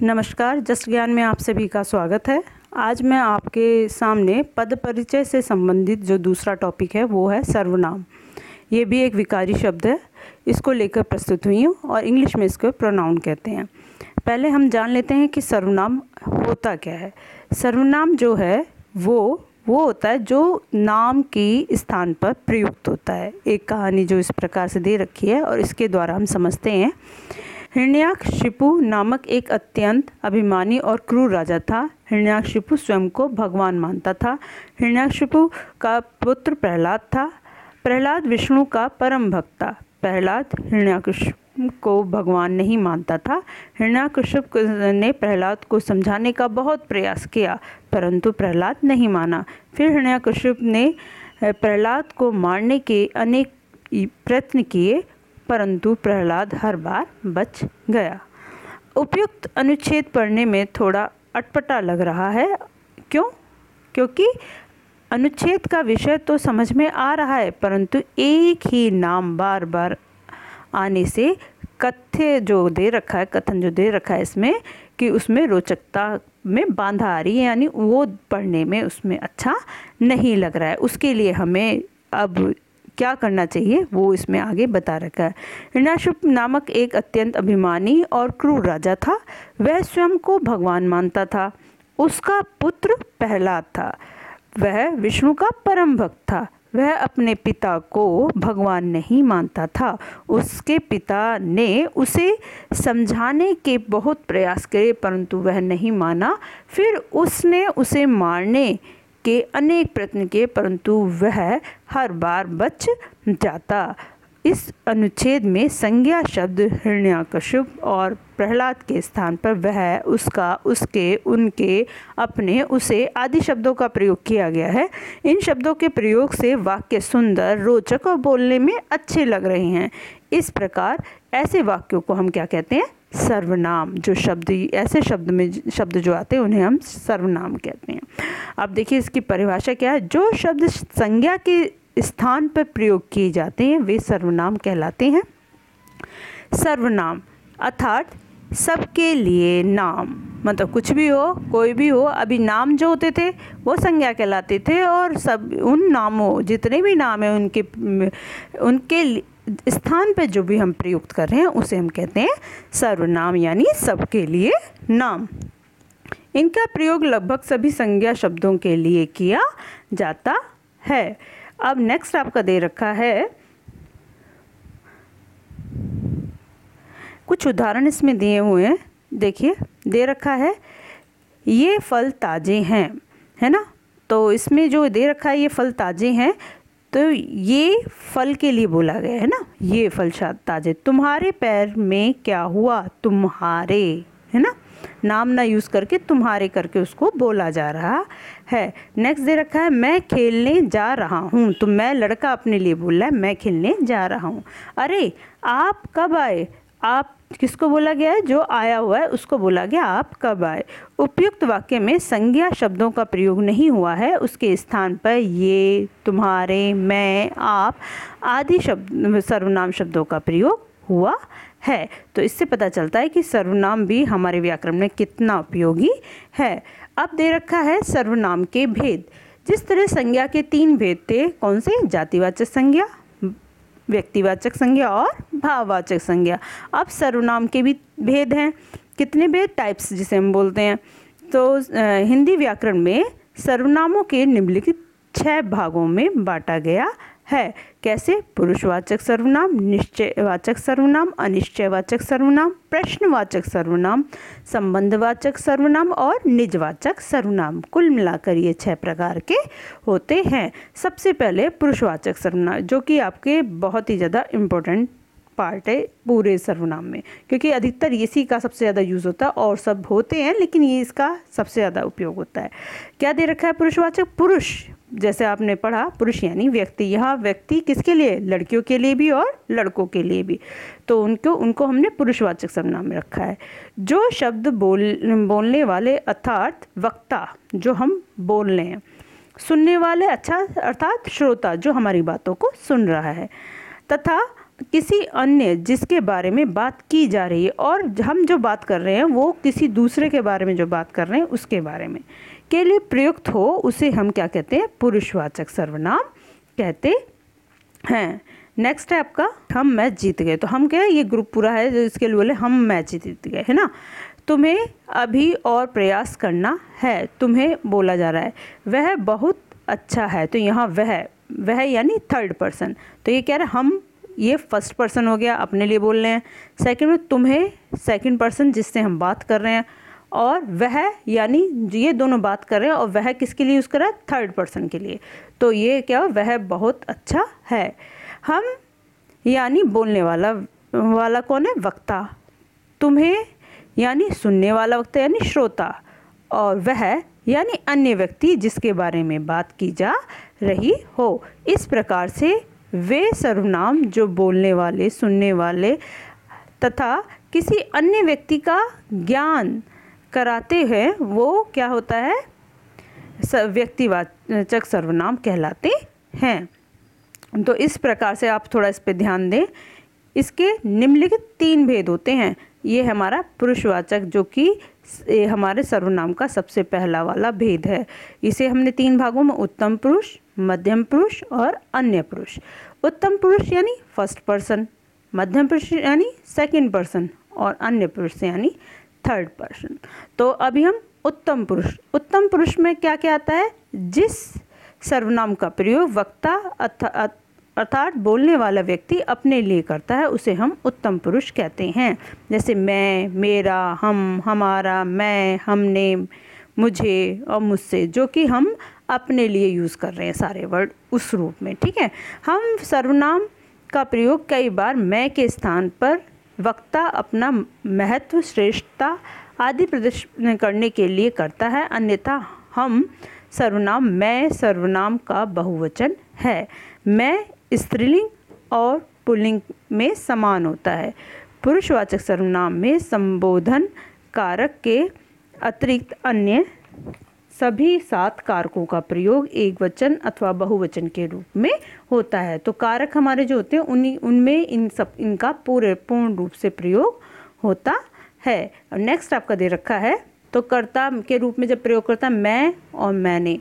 नमस्कार, जस्ट ज्ञान में आप सभी का स्वागत है। आज मैं आपके सामने पद परिचय से संबंधित जो दूसरा टॉपिक है वो है सर्वनाम। ये भी एक विकारी शब्द है, इसको लेकर प्रस्तुत हुई हूँ और इंग्लिश में इसको प्रोनाउन कहते हैं। पहले हम जान लेते हैं कि सर्वनाम होता क्या है। सर्वनाम जो है वो होता है जो नाम के स्थान पर प्रयुक्त होता है। एक कहानी जो इस प्रकार से दे रखी है और इसके द्वारा हम समझते हैं। हिरण्याकशिपु नामक एक अत्यंत अभिमानी और क्रूर राजा था। हिरण्याकशिपु स्वयं को भगवान मानता था। हिरण्याकशिपु का पुत्र प्रहलाद था। प्रहलाद विष्णु का परम भक्त था। प्रहलाद हिरण्याकशिपु को भगवान नहीं मानता था। हिरण्याकशिपु ने प्रहलाद को समझाने का बहुत प्रयास किया, परंतु प्रहलाद नहीं माना। फिर हिरण्याकशिपु ने प्रहलाद को मारने के अनेक प्रयत्न किए, परंतु प्रहलाद हर बार बच गया। उपयुक्त अनुच्छेद पढ़ने में थोड़ा अटपटा लग रहा है। क्यों? क्योंकि अनुच्छेद का विषय तो समझ में आ रहा है, परंतु एक ही नाम बार बार आने से कथन जो दे रखा है इसमें कि उसमें रोचकता में बाधा आ रही है, यानी वो पढ़ने में उसमें अच्छा नहीं लग रहा है। उसके लिए हमें अब क्या करना चाहिए वो इसमें आगे बता रखा है। हिरण्याकशिपु नामक एक अत्यंत अभिमानी और क्रूर राजा था। वह स्वयं को भगवान मानता था। उसका पुत्र प्रहलाद था। वह विष्णु का परम भक्त था। वह अपने पिता को भगवान नहीं मानता था। उसके पिता ने उसे समझाने के बहुत प्रयास किए, परंतु वह नहीं माना। फिर उसने उसे मारने के अनेक प्रयत्न किए, परंतु वह हर बार बच जाता। इस अनुच्छेद में संज्ञा शब्द हिरण्याकशिपु और प्रहलाद के स्थान पर वह, उसका, उसके, उनके, अपने, उसे आदि शब्दों का प्रयोग किया गया है। इन शब्दों के प्रयोग से वाक्य सुंदर, रोचक और बोलने में अच्छे लग रहे हैं। इस प्रकार ऐसे वाक्यों को हम क्या कहते हैं? सर्वनाम। जो शब्द ऐसे शब्द जो आते हैं उन्हें हम सर्वनाम कहते हैं। अब देखिए इसकी परिभाषा क्या है। जो शब्द संज्ञा के स्थान पर प्रयोग किए जाते हैं वे सर्वनाम कहलाते हैं। सर्वनाम अर्थात सबके लिए नाम, मतलब कुछ भी हो, कोई भी हो। अभी नाम जो होते थे वो संज्ञा कहलाते थे और सब उन नामों, जितने भी नाम हैं उनके स्थान पे जो भी हम प्रयुक्त कर रहे हैं उसे हम कहते हैं सर्वनाम, यानी सबके लिए नाम। इनका प्रयोग लगभग सभी संज्ञा शब्दों के लिए किया जाता है। अब नेक्स्ट आपका दे रखा है, कुछ उदाहरण इसमें दिए हुए हैं। देखिए दे रखा है ये फल ताज़े हैं, है ना। तो इसमें जो दे रखा है ये फल ताज़े हैं, तो ये फल के लिए बोला गया है ना, ये फल ताज़े। तुम्हारे पैर में क्या हुआ? तुम्हारे, है ना, नाम ना यूज़ करके तुम्हारे करके उसको बोला जा रहा है। नेक्स्ट दे रखा है मैं खेलने जा रहा हूँ, तो मैं लड़का अपने लिए बोल रहा है मैं खेलने जा रहा हूँ। अरे आप कब आए? आप किसको बोला गया है? जो आया हुआ है उसको बोला गया आप कब आए। उपयुक्त वाक्य में संज्ञा शब्दों का प्रयोग नहीं हुआ है, उसके स्थान पर ये, तुम्हारे, मैं, आप आदि शब्द सर्वनाम शब्दों का प्रयोग हुआ है। तो इससे पता चलता है कि सर्वनाम भी हमारे व्याकरण में कितना उपयोगी है। अब दे रखा है सर्वनाम के भेद। जिस तरह संज्ञा के 3 भेद थे, कौन से? जातिवाचक संज्ञा, व्यक्तिवाचक संज्ञा और भाववाचक संज्ञा। अब सर्वनाम के भी भेद हैं। कितने भेद? टाइप्स जिसे हम बोलते हैं। तो हिंदी व्याकरण में सर्वनामों के निम्नलिखित 6 भागों में बांटा गया है। कैसे? पुरुषवाचक सर्वनाम, निश्चयवाचक सर्वनाम, अनिश्चयवाचक सर्वनाम, प्रश्नवाचक सर्वनाम, संबंधवाचक सर्वनाम और निजवाचक सर्वनाम। कुल मिलाकर ये 6 प्रकार के होते हैं। सबसे पहले पुरुषवाचक सर्वनाम, जो कि आपके बहुत ही ज़्यादा इम्पोर्टेंट पार्ट है पूरे सर्वनाम में, क्योंकि अधिकतर इसी का सबसे ज़्यादा यूज़ होता है। और सब होते हैं लेकिन ये इसका सबसे ज़्यादा उपयोग होता है। क्या दे रखा है? पुरुषवाचक। पुरुष, जैसे आपने पढ़ा, पुरुष यानी व्यक्ति। यहाँ व्यक्ति किसके लिए? लड़कियों के लिए भी और लड़कों के लिए भी। तो उनको हमने पुरुषवाचक सर्वनाम में रखा है। जो शब्द बोलने वाले अर्थात वक्ता, जो हम बोल रहे हैं, सुनने वाले अर्थात श्रोता, जो हमारी बातों को सुन रहा है, तथा किसी अन्य जिसके बारे में बात की जा रही है, और हम जो बात कर रहे हैं वो किसी दूसरे के बारे में जो बात कर रहे हैं उसके बारे में के लिए प्रयुक्त हो, उसे हम क्या कहते हैं? पुरुषवाचक सर्वनाम कहते हैं। नेक्स्ट है आपका हम मैच जीत गए। तो हम क्या है, ये ग्रुप पूरा है जो इसके लिए बोले हम मैच जीत गए, है ना। तुम्हें अभी और प्रयास करना है, तुम्हें बोला जा रहा है। वह बहुत अच्छा है, तो यहाँ वह यानी थर्ड पर्सन, तो ये क्या है, हम ये फर्स्ट पर्सन हो गया, अपने लिए बोल रहे हैं। सेकंड में तुम्हें सेकंड पर्सन जिससे हम बात कर रहे हैं, और वह यानी ये दोनों बात कर रहे हैं, और वह किसके लिए यूज़ कर रहा है? थर्ड पर्सन के लिए। तो ये क्या, वह बहुत अच्छा है। हम यानी बोलने वाला कौन है? वक्ता। तुम्हें यानी सुनने वाला वक्ता यानी श्रोता, और वह यानी अन्य व्यक्ति जिसके बारे में बात की जा रही हो। इस प्रकार से वे सर्वनाम जो बोलने वाले, सुनने वाले तथा किसी अन्य व्यक्ति का ज्ञान कराते हैं वो क्या होता है? व्यक्तिवाचक सर्वनाम कहलाते हैं। तो इस प्रकार से आप थोड़ा इस पे ध्यान दें। इसके निम्नलिखित 3 भेद होते हैं। ये हमारा पुरुषवाचक जो कि हमारे सर्वनाम का सबसे पहला वाला भेद है। इसे हमने 3 भागों में उत्तम पुरुष, मध्यम पुरुष और अन्य पुरुष। उत्तम पुरुष यानी फर्स्ट पर्सन, मध्यम पुरुष यानी सेकंड पर्सन, और अन्य पुरुष यानी थर्ड पर्सन। तो अभी हम उत्तम पुरुष में क्या क्या आता है? जिस सर्वनाम का प्रयोग वक्ता अर्थात बोलने वाला व्यक्ति अपने लिए करता है उसे हम उत्तम पुरुष कहते हैं। जैसे मैं, मेरा, हम, हमारा, मैं, हमने, मुझे और मुझसे, जो कि हम अपने लिए यूज़ कर रहे हैं सारे वर्ड उस रूप में। ठीक है। हम सर्वनाम का प्रयोग कई बार मैं के स्थान पर वक्ता अपना महत्व, श्रेष्ठता आदि प्रदर्शित करने के लिए करता है, अन्यथा हम मैं सर्वनाम का बहुवचन है। मैं स्त्रीलिंग और पुल्लिंग में समान होता है। पुरुषवाचक सर्वनाम में संबोधन कारक के अतिरिक्त अन्य सभी 7 कारकों का प्रयोग एक वचन अथवा बहुवचन के रूप में होता है। तो कारक हमारे जो होते हैं उनमें इनका पूर्ण रूप से प्रयोग होता है। नेक्स्ट आपका दे रखा है, तो कर्ता के रूप में जब प्रयोग करता है मैं और मैंने,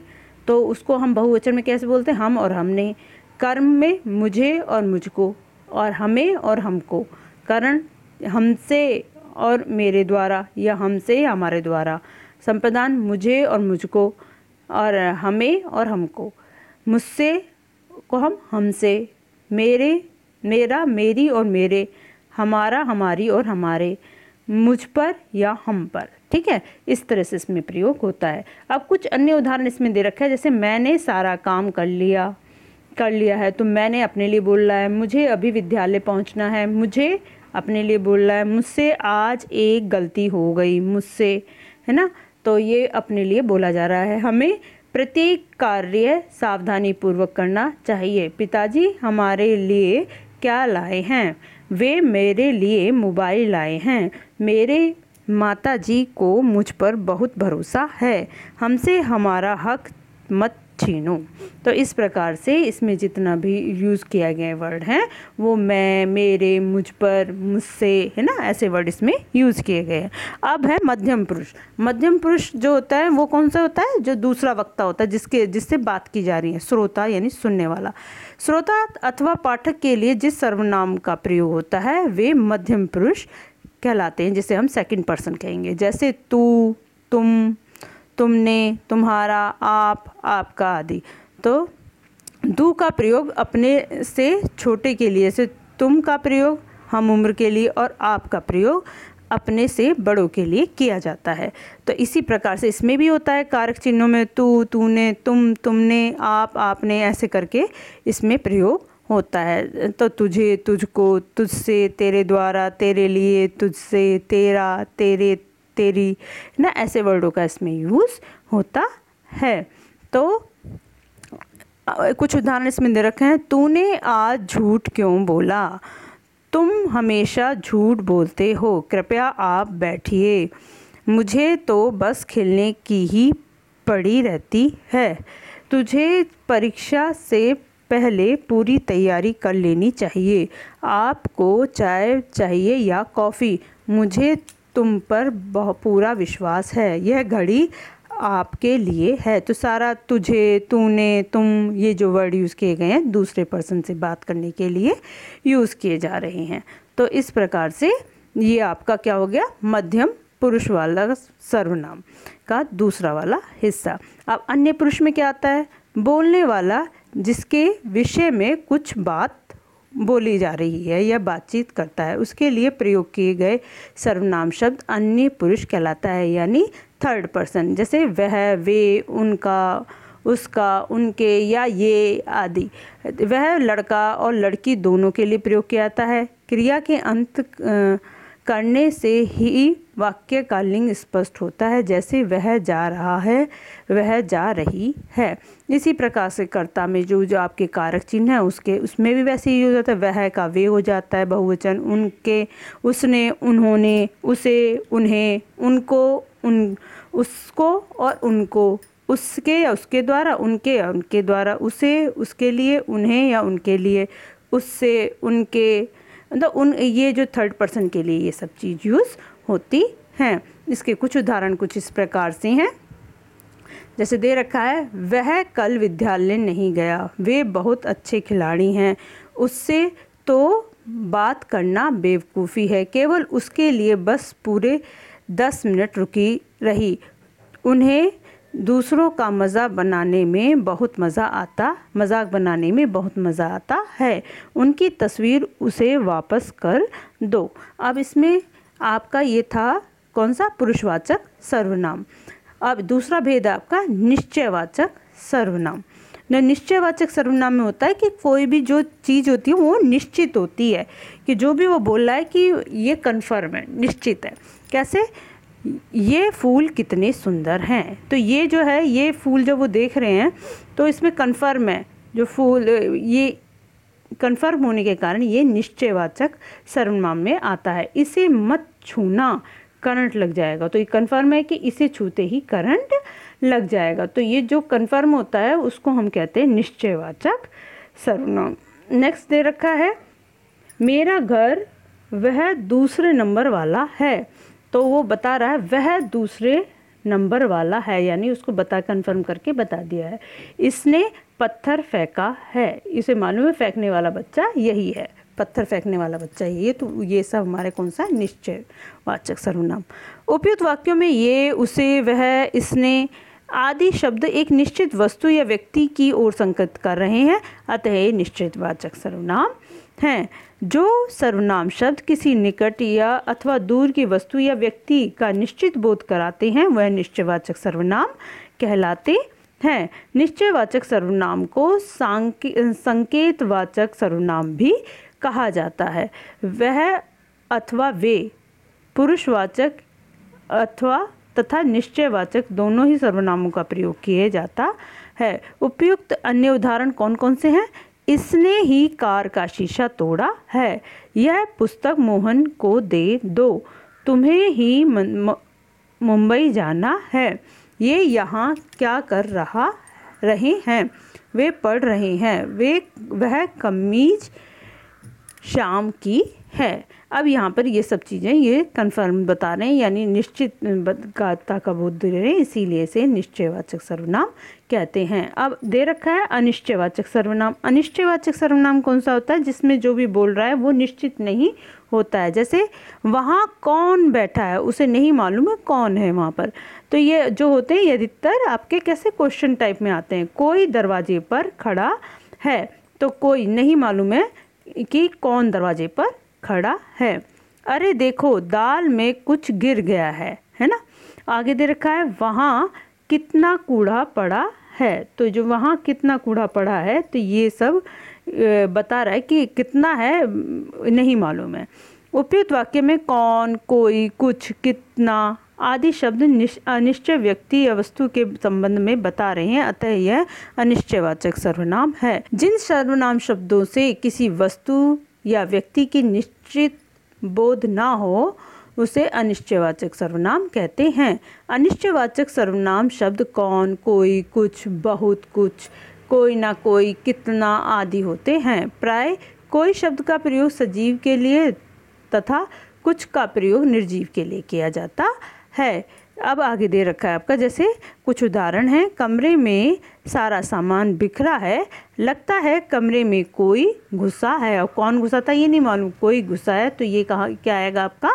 तो उसको हम बहुवचन में कैसे बोलते हैं? हम और हमने। कर्म में मुझे और मुझको, और हमें और हमको। करण हमसे और मेरे द्वारा, या हमसे या हमारे द्वारा। संप्रदान मुझे और मुझको, और हमें और हमको। मुझसे को हम हमसे, मेरे, मेरा, मेरी और मेरे, हमारा, हमारी और हमारे, मुझ पर या हम पर। ठीक है, इस तरह से इसमें प्रयोग होता है। अब कुछ अन्य उदाहरण इसमें दे रखा है, जैसे मैंने सारा काम कर लिया है, तो मैंने अपने लिए बोल रहा है। मुझे अभी विद्यालय पहुंचना है, मुझे अपने लिए बोल रहा है। मुझसे आज एक गलती हो गई, मुझसे, है ना। तो ये अपने लिए बोला जा रहा है। हमें प्रत्येक कार्य सावधानी पूर्वक करना चाहिए। पिताजी हमारे लिए क्या लाए हैं? वे मेरे लिए मोबाइल लाए हैं। मेरे माताजी को मुझ पर बहुत भरोसा है। हमसे हमारा हक मत छीनो। तो इस प्रकार से इसमें जितना भी यूज़ किया गया वर्ड है वो मैं, मेरे, मुझ पर, मुझसे, है ना, ऐसे वर्ड इसमें यूज़ किए गए हैं। अब है मध्यम पुरुष। मध्यम पुरुष जो होता है वो कौन सा होता है? जो दूसरा वक्ता होता है जिससे बात की जा रही है, श्रोता यानी सुनने वाला। श्रोता अथवा पाठक के लिए जिस सर्वनाम का प्रयोग होता है वे मध्यम पुरुष कहलाते हैं, जिसे हम सेकंड पर्सन कहेंगे। जैसे तू, तुम, तुमने, तुम्हारा, आप, आपका आदि। तो दू का प्रयोग अपने से छोटे के लिए, जैसे तुम का प्रयोग हम उम्र के लिए, और आप का प्रयोग अपने से बड़ों के लिए किया जाता है। तो इसी प्रकार से इसमें भी होता है, कारक चिन्हों में तू, तूने, तुम, तुमने, आप, आपने, ऐसे करके इसमें प्रयोग होता है। तो तुझे, तुझको, तुझसे, तेरे द्वारा, तेरे लिए, तुझसे, तेरा, तेरे, तेरी, ना, ऐसे वर्डों का इसमें यूज़ होता है। तो कुछ उदाहरण इसमें दे रखे हैं। तूने आज झूठ क्यों बोला? तुम हमेशा झूठ बोलते हो, कृपया आप बैठिए। मुझे तो बस खेलने की ही पड़ी रहती है। तुझे परीक्षा से पहले पूरी तैयारी कर लेनी चाहिए। आपको चाय चाहिए या कॉफ़ी? मुझे तुम पर पूरा विश्वास है, यह घड़ी आपके लिए है। तो सारा तुझे, तूने, तुम, ये जो वर्ड यूज़ किए गए हैं दूसरे पर्सन से बात करने के लिए यूज़ किए जा रहे हैं। तो इस प्रकार से ये आपका क्या हो गया, मध्यम पुरुष वाला सर्वनाम का दूसरा वाला हिस्सा। अब अन्य पुरुष में क्या आता है? बोलने वाला जिसके विषय में कुछ बात बोली जा रही है या बातचीत करता है, उसके लिए प्रयोग किए गए सर्वनाम शब्द अन्य पुरुष कहलाता है, यानी थर्ड पर्सन। जैसे वह, वे, उनका, उसका, उनके या ये आदि। वह लड़का और लड़की दोनों के लिए प्रयोग किया जाता है। क्रिया के अंत करने से ही वाक्य का लिंग स्पष्ट होता है, जैसे वह जा रहा है, वह जा रही है। इसी प्रकार से कर्ता में जो आपके कारक चिन्ह है उसमें भी वैसे ही हो जाता है। वह का वे हो जाता है बहुवचन, उनके, उसने, उन्होंने, उसे, उन्हें, उनको, उसको और उनको, उसके या उसके द्वारा, उनके या उनके द्वारा, उसे, उसके लिए, उन्हें या उनके लिए, उससे, उनके, मतलब ये जो थर्ड पर्सन के लिए ये सब चीज़ यूज़ होती हैं। इसके कुछ उदाहरण कुछ इस प्रकार से हैं, जैसे दे रखा है, वह कल विद्यालय नहीं गया, वे बहुत अच्छे खिलाड़ी हैं, उससे तो बात करना बेवकूफ़ी है, केवल उसके लिए बस पूरे 10 मिनट रुकी रही, उन्हें दूसरों का मज़ाक बनाने में बहुत मज़ा आता है, उनकी तस्वीर उसे वापस कर दो। अब इसमें आपका ये था कौन सा, पुरुषवाचक सर्वनाम। अब दूसरा भेद आपका निश्चयवाचक सर्वनाम। निश्चयवाचक सर्वनाम में होता है कि कोई भी जो चीज़ होती है वो निश्चित होती है, कि जो भी वो बोल रहा है कि ये कन्फर्म है, निश्चित है। कैसे? ये फूल कितने सुंदर हैं, तो ये जो है, ये फूल जब वो देख रहे हैं तो इसमें कन्फर्म है, जो फूल, ये कन्फर्म होने के कारण ये निश्चयवाचक सर्वनाम में आता है। इसे मत छूना, करंट लग जाएगा, तो ये कन्फर्म है कि इसे छूते ही करंट लग जाएगा, तो ये जो कन्फर्म होता है उसको हम कहते हैं निश्चयवाचक सर्वनाम। नेक्स्ट दे रखा है, मेरा घर वह दूसरे नंबर वाला है, तो वो बता रहा है वह दूसरे नंबर वाला है, यानी उसको कन्फर्म करके बता दिया है। इसने पत्थर फेंका है, इसे मालूम है फेंकने वाला बच्चा यही है, पत्थर फेंकने वाला बच्चा यही है। तो ये सब हमारे कौन सा, निश्चयवाचक सर्वनाम। उपयुक्त वाक्यों में ये, उसे, वह, इसने आदि शब्द एक निश्चित वस्तु या व्यक्ति की ओर संकेत कर रहे हैं, अतः ये निश्चयवाचक सर्वनाम हैं। जो सर्वनाम शब्द किसी निकट या अथवा दूर की वस्तु या व्यक्ति का निश्चित बोध कराते हैं वह निश्चयवाचक सर्वनाम कहलाते हैं। निश्चयवाचक सर्वनाम को संकेतवाचक सर्वनाम भी कहा जाता है। वह अथवा वे पुरुषवाचक अथवा तथा निश्चयवाचक दोनों ही सर्वनामों का प्रयोग किया जाता है। उपयुक्त अन्य उदाहरण कौन कौन से हैं? इसने ही कार का शीशा तोड़ा है, यह पुस्तक मोहन को दे दो, तुम्हें ही मुंबई जाना है, ये यहाँ क्या कर रहे हैं, वे पढ़ रहे हैं, वह कमीज शाम की है। अब यहाँ पर ये सब चीज़ें ये कन्फर्म बता रहे हैं, यानी निश्चितता का बोध दे रहे हैं, इसीलिए इसे निश्चयवाचक सर्वनाम कहते हैं। अब दे रखा है अनिश्चयवाचक सर्वनाम। अनिश्चयवाचक सर्वनाम कौन सा होता है? जिसमें जो भी बोल रहा है वो निश्चित नहीं होता है। जैसे वहाँ कौन बैठा है, उसे नहीं मालूम है कौन है वहाँ पर, तो ये जो होते हैं ये अधिकतर आपके कैसे क्वेश्चन टाइप में आते हैं। कोई दरवाजे पर खड़ा है, तो कोई नहीं मालूम है कि कौन दरवाजे पर खड़ा है। अरे देखो दाल में कुछ गिर गया है ना। आगे दे रखा है वहाँ कितना कूड़ा पड़ा है, तो जो वहाँ कितना कूड़ा पड़ा है तो ये सब बता रहा है कि कितना है नहीं मालूम है। उपयुक्त वाक्य में कौन, कोई, कुछ, कितना आदि शब्द अनिश्चय व्यक्ति या वस्तु के संबंध में बता रहे हैं, अतः यह अनिश्चयवाचक सर्वनाम है। जिन सर्वनाम शब्दों से किसी वस्तु या व्यक्ति की निश्चित बोध ना हो उसे अनिश्चयवाचक सर्वनाम कहते हैं। अनिश्चयवाचक सर्वनाम शब्द कौन, कोई, कुछ, बहुत, कुछ, कोई ना कोई, कितना आदि होते हैं। प्राय कोई शब्द का प्रयोग सजीव के लिए तथा कुछ का प्रयोग निर्जीव के लिए किया जाता है। अब आगे दे रखा है आपका, जैसे कुछ उदाहरण हैं। कमरे में सारा सामान बिखरा है, लगता है कमरे में कोई घुसा है। और कौन घुसा था ये नहीं मालूम, कोई घुसा है, तो ये कहाँ क्या आएगा आपका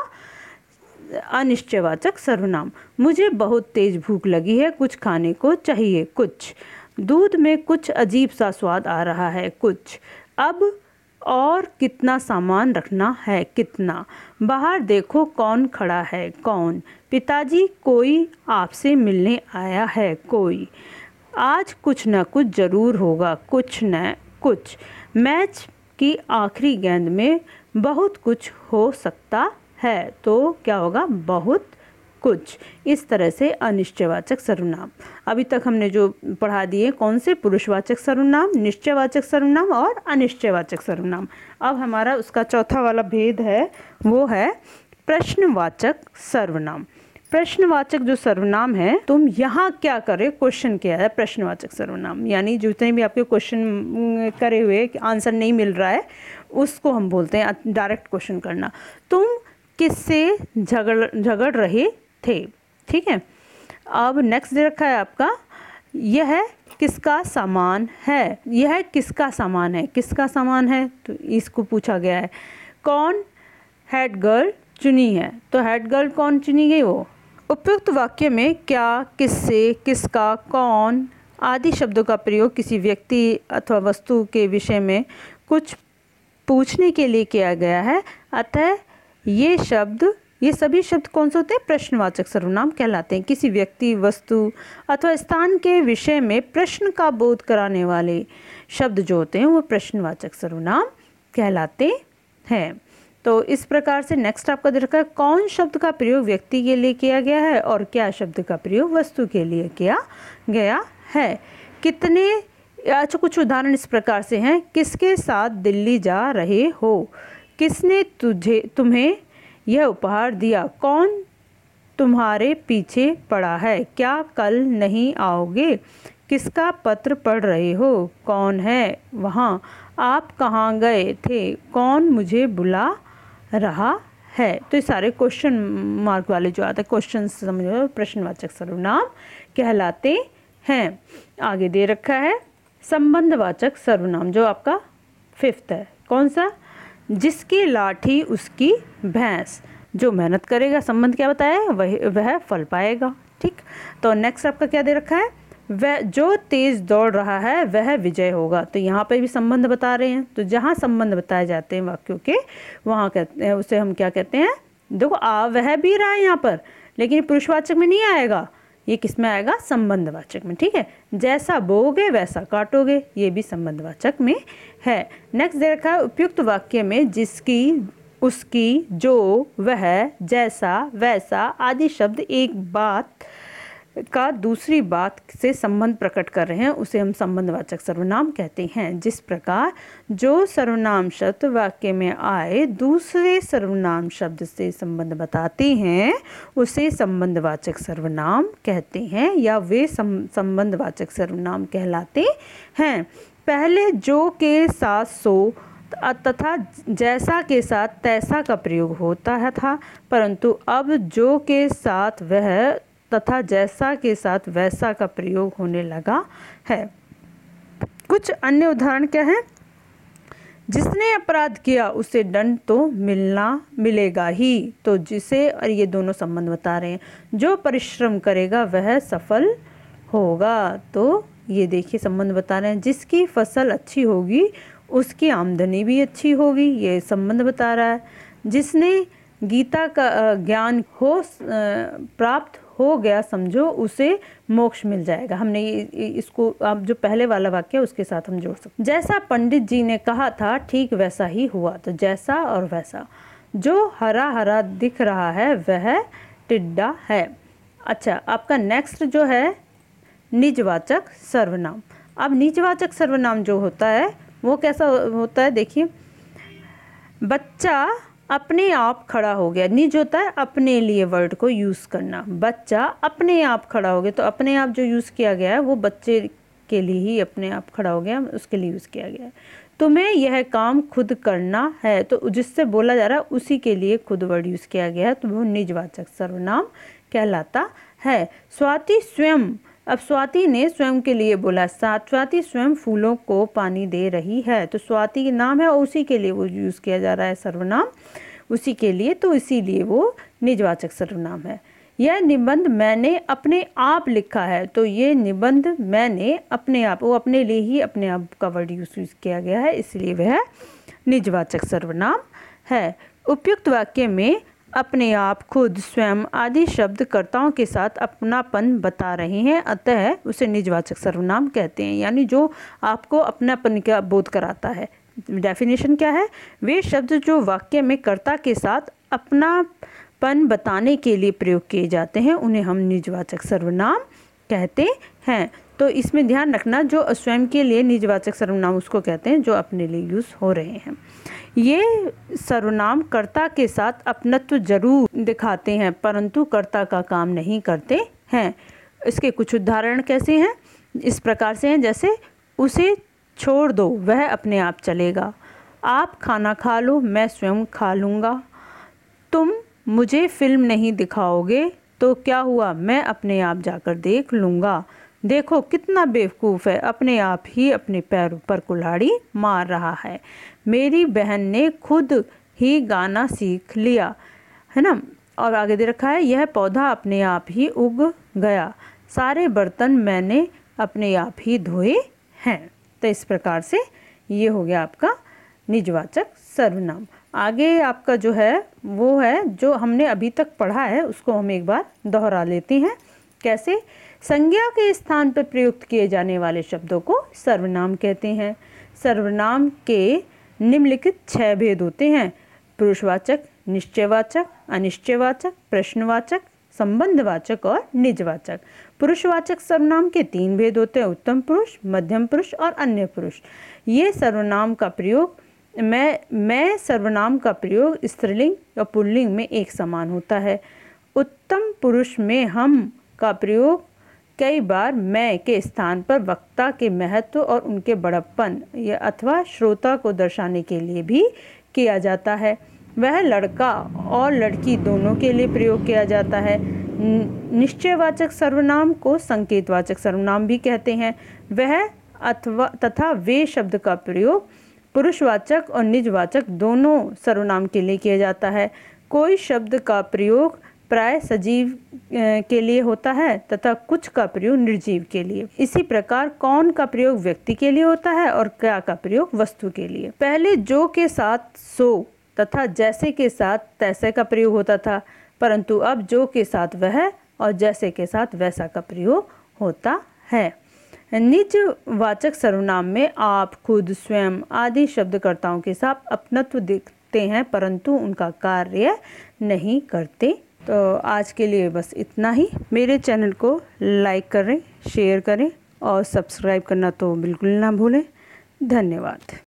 अनिश्चयवाचक सर्वनाम। मुझे बहुत तेज भूख लगी है, कुछ खाने को चाहिए। कुछ। दूध में कुछ अजीब सा स्वाद आ रहा है। कुछ। अब और कितना सामान रखना है। कितना। बाहर देखो कौन खड़ा है। कौन। पिताजी, कोई आपसे मिलने आया है। कोई। आज कुछ न कुछ जरूर होगा। कुछ न कुछ। मैच की आखिरी गेंद में बहुत कुछ हो सकता है। तो क्या होगा, बहुत कुछ। इस तरह से अनिश्चयवाचक सर्वनाम। अभी तक हमने जो पढ़ा दिए कौन से, पुरुषवाचक सर्वनाम, निश्चयवाचक सर्वनाम और अनिश्चयवाचक सर्वनाम। अब हमारा उसका चौथा वाला भेद है, वो है प्रश्नवाचक सर्वनाम। प्रश्नवाचक जो सर्वनाम है, तुम यहाँ क्या करे, क्वेश्चन किया है प्रश्नवाचक सर्वनाम, यानी जितने भी आपके क्वेश्चन करे हुए आंसर नहीं मिल रहा है उसको हम बोलते हैं डायरेक्ट क्वेश्चन करना। तुम किससे झगड़ रहे थे। ठीक है। अब नेक्स्ट दे रखा है आपका, यह किसका सामान है। यह किसका सामान है। किसका सामान है, तो इसको पूछा गया है। कौन हेड गर्ल चुनी है, तो हेड गर्ल कौन चुनी गई, वो। उपयुक्त वाक्य में क्या, किससे, किसका, कौन आदि शब्दों का प्रयोग किसी व्यक्ति अथवा वस्तु के विषय में कुछ पूछने के लिए किया गया है। अतः ये सभी शब्द कौन से होते हैं, प्रश्नवाचक सर्वनाम कहलाते हैं। किसी व्यक्ति, वस्तु अथवा स्थान के विषय में प्रश्न का बोध कराने वाले शब्द जो होते हैं वो प्रश्नवाचक सर्वनाम कहलाते हैं। तो इस प्रकार से नेक्स्ट आपका दे रखा है, कौन शब्द का प्रयोग व्यक्ति के लिए किया गया है और क्या शब्द का प्रयोग वस्तु के लिए किया गया है। कितने। अच्छा, कुछ उदाहरण इस प्रकार से हैं। किसके साथ दिल्ली जा रहे हो। किसने तुम्हें यह उपहार दिया। कौन तुम्हारे पीछे पड़ा है। क्या कल नहीं आओगे। किसका पत्र पढ़ रहे हो। कौन है वहाँ। आप कहाँ गए थे। कौन मुझे बुला रहा है। तो ये सारे क्वेश्चन मार्क वाले जो आते हैं क्वेश्चन समझो, प्रश्नवाचक सर्वनाम कहलाते हैं। आगे दे रखा है संबंधवाचक सर्वनाम, जो आपका 5th है। कौन सा, जिसकी लाठी उसकी भैंस। जो मेहनत करेगा, संबंध क्या बताया, वह फल पाएगा। ठीक। तो नेक्स्ट आपका क्या दे रखा है, वह जो तेज दौड़ रहा है वह विजय होगा। तो यहाँ पे भी संबंध बता रहे हैं। तो जहाँ संबंध बताए जाते हैं वाक्यों के, वहाँ कहते हैं, उसे हम क्या कहते हैं, देखो वह भी रहा है यहाँ पर, लेकिन पुरुषवाचक में नहीं आएगा, ये किस में आएगा, संबंधवाचक में। ठीक है। जैसा बोओगे वैसा काटोगे, ये भी संबंधवाचक में है। नेक्स्ट दे रखा है, उपयुक्त वाक्य में जिसकी, उसकी, जो, वह, जैसा, वैसा आदि शब्द एक बात का दूसरी बात से संबंध प्रकट कर रहे हैं, उसे हम संबंधवाचक सर्वनाम कहते हैं। जिस प्रकार जो सर्वनाम शब्द वाक्य में आए दूसरे सर्वनाम शब्द से संबंध बताते हैं उसे संबंधवाचक सर्वनाम कहते हैं, या वे संबंधवाचक सर्वनाम कहलाते हैं। पहले जो के साथ सो तथा जैसा के साथ तैसा का प्रयोग होता था, परंतु अब जो के साथ वह तथा जैसा के साथ वैसा का प्रयोग होने लगा है। कुछ अन्य उदाहरण क्या है, जिसने अपराध किया उसे दंड तो मिलेगा ही। तो जिसे, और ये दोनों संबंध बता रहे हैं, जो परिश्रम करेगा वह सफल होगा। तो ये देखिए संबंध बता रहे हैं, जिसकी फसल अच्छी होगी उसकी आमदनी भी अच्छी होगी, ये संबंध बता रहा है। जिसने गीता का ज्ञान प्राप्त हो गया समझो, उसे मोक्ष मिल जाएगा। हमने इसको अब जो पहले वाला वाक्य है उसके साथ हम जोड़ सकते। जैसा पंडित जी ने कहा था ठीक वैसा ही हुआ। तो जैसा और वैसा। जो हरा हरा दिख रहा है वह टिड्डा है। अच्छा, आपका नेक्स्ट जो है निजवाचक सर्वनाम। अब निजवाचक सर्वनाम जो होता है वो कैसा होता है, देखिए, बच्चा अपने आप खड़ा हो गया। निज होता है अपने लिए वर्ड को यूज़ करना। बच्चा अपने आप खड़ा हो गया, तो अपने आप जो यूज़ किया गया है वो बच्चे के लिए ही अपने आप खड़ा हो गया, उसके लिए यूज़ किया गया है। तुम्हें यह काम खुद करना है, तो जिससे बोला जा रहा है उसी के लिए खुद वर्ड यूज़ किया गया है, तो वो निजवाचक सर्वनाम कहलाता है। स्वाति स्वयं, अब स्वाति ने स्वयं के लिए बोला, स्वाति स्वयं फूलों को पानी दे रही है, तो स्वाति के नाम है और उसी के लिए वो यूज़ किया जा रहा है सर्वनाम, उसी के लिए, तो इसीलिए वो निजवाचक सर्वनाम है। यह निबंध मैंने अपने आप लिखा है, तो ये निबंध मैंने अपने आप, वो अपने लिए ही अपने आप का वर्ड यूज़ किया गया है, इसलिए वह निजवाचक सर्वनाम है। उपयुक्त वाक्य में अपने आप, खुद, स्वयं आदि शब्द कर्ताओं के साथ अपनापन बता रहे हैं, अतः उसे निजवाचक सर्वनाम कहते हैं, यानी जो आपको अपनापन का बोध कराता है। डेफिनेशन क्या है? वे शब्द जो वाक्य में कर्ता के साथ अपनापन बताने के लिए प्रयोग किए जाते हैं उन्हें हम निजवाचक सर्वनाम कहते हैं। तो इसमें ध्यान रखना, जो स्वयं के लिए निजवाचक सर्वनाम उसको कहते हैं जो अपने लिए यूज़ हो रहे हैं। ये सर्वनाम कर्ता के साथ अपनत्व जरूर दिखाते हैं परंतु कर्ता का काम नहीं करते हैं। इसके कुछ उदाहरण कैसे हैं? इस प्रकार से हैं, जैसे उसे छोड़ दो वह अपने आप चलेगा, आप खाना खा लो मैं स्वयं खा लूँगा, तुम मुझे फिल्म नहीं दिखाओगे तो क्या हुआ मैं अपने आप जाकर देख लूँगा, देखो कितना बेवकूफ़ है, अपने आप ही अपने पैरों पर कुल्हाड़ी मार रहा है, मेरी बहन ने खुद ही गाना सीख लिया, है ना। और आगे दे रखा है, यह पौधा अपने आप ही उग गया, सारे बर्तन मैंने अपने आप ही धोए हैं। तो इस प्रकार से ये हो गया आपका निजवाचक सर्वनाम। आगे आपका जो है वो है जो हमने अभी तक पढ़ा है, उसको हम एक बार दोहरा लेते हैं। कैसे? संज्ञा के स्थान पर प्रयुक्त किए जाने वाले शब्दों को सर्वनाम कहते हैं। सर्वनाम के निम्नलिखित 6 भेद होते हैं: पुरुषवाचक, निश्चयवाचक, अनिश्चयवाचक, प्रश्नवाचक, संबंधवाचक और निजवाचक। पुरुषवाचक सर्वनाम के 3 भेद होते हैं: उत्तम पुरुष, मध्यम पुरुष और अन्य पुरुष। ये सर्वनाम का प्रयोग मैं सर्वनाम का प्रयोग स्त्रीलिंग या पुल्लिंग में एक समान होता है। उत्तम पुरुष में हम का प्रयोग कई बार मैं के स्थान पर वक्ता के महत्व और उनके बड़प्पन या अथवा श्रोता को दर्शाने के लिए भी किया जाता है। वह लड़का और लड़की दोनों के लिए प्रयोग किया जाता है। निश्चयवाचक सर्वनाम को संकेतवाचक सर्वनाम भी कहते हैं। वह अथवा तथा वे शब्द का प्रयोग पुरुषवाचक और निजवाचक दोनों सर्वनाम के लिए किया जाता है। कोई शब्द का प्रयोग प्राय सजीव के लिए होता है तथा कुछ का प्रयोग निर्जीव के लिए। इसी प्रकार कौन का प्रयोग व्यक्ति के लिए होता है और क्या का प्रयोग वस्तु के लिए। पहले जो के साथ सो तथा जैसे के साथ तैसे का प्रयोग होता था, परंतु अब जो के साथ वह और जैसे के साथ वैसा का प्रयोग होता है। निजवाचक सर्वनाम में आप, खुद, स्वयं आदि शब्दकर्ताओं के साथ अपनत्व दिखते हैं परंतु उनका कार्य नहीं करते। तो आज के लिए बस इतना ही। मेरे चैनल को लाइक करें, शेयर करें और सब्सक्राइब करना तो बिल्कुल ना भूलें। धन्यवाद।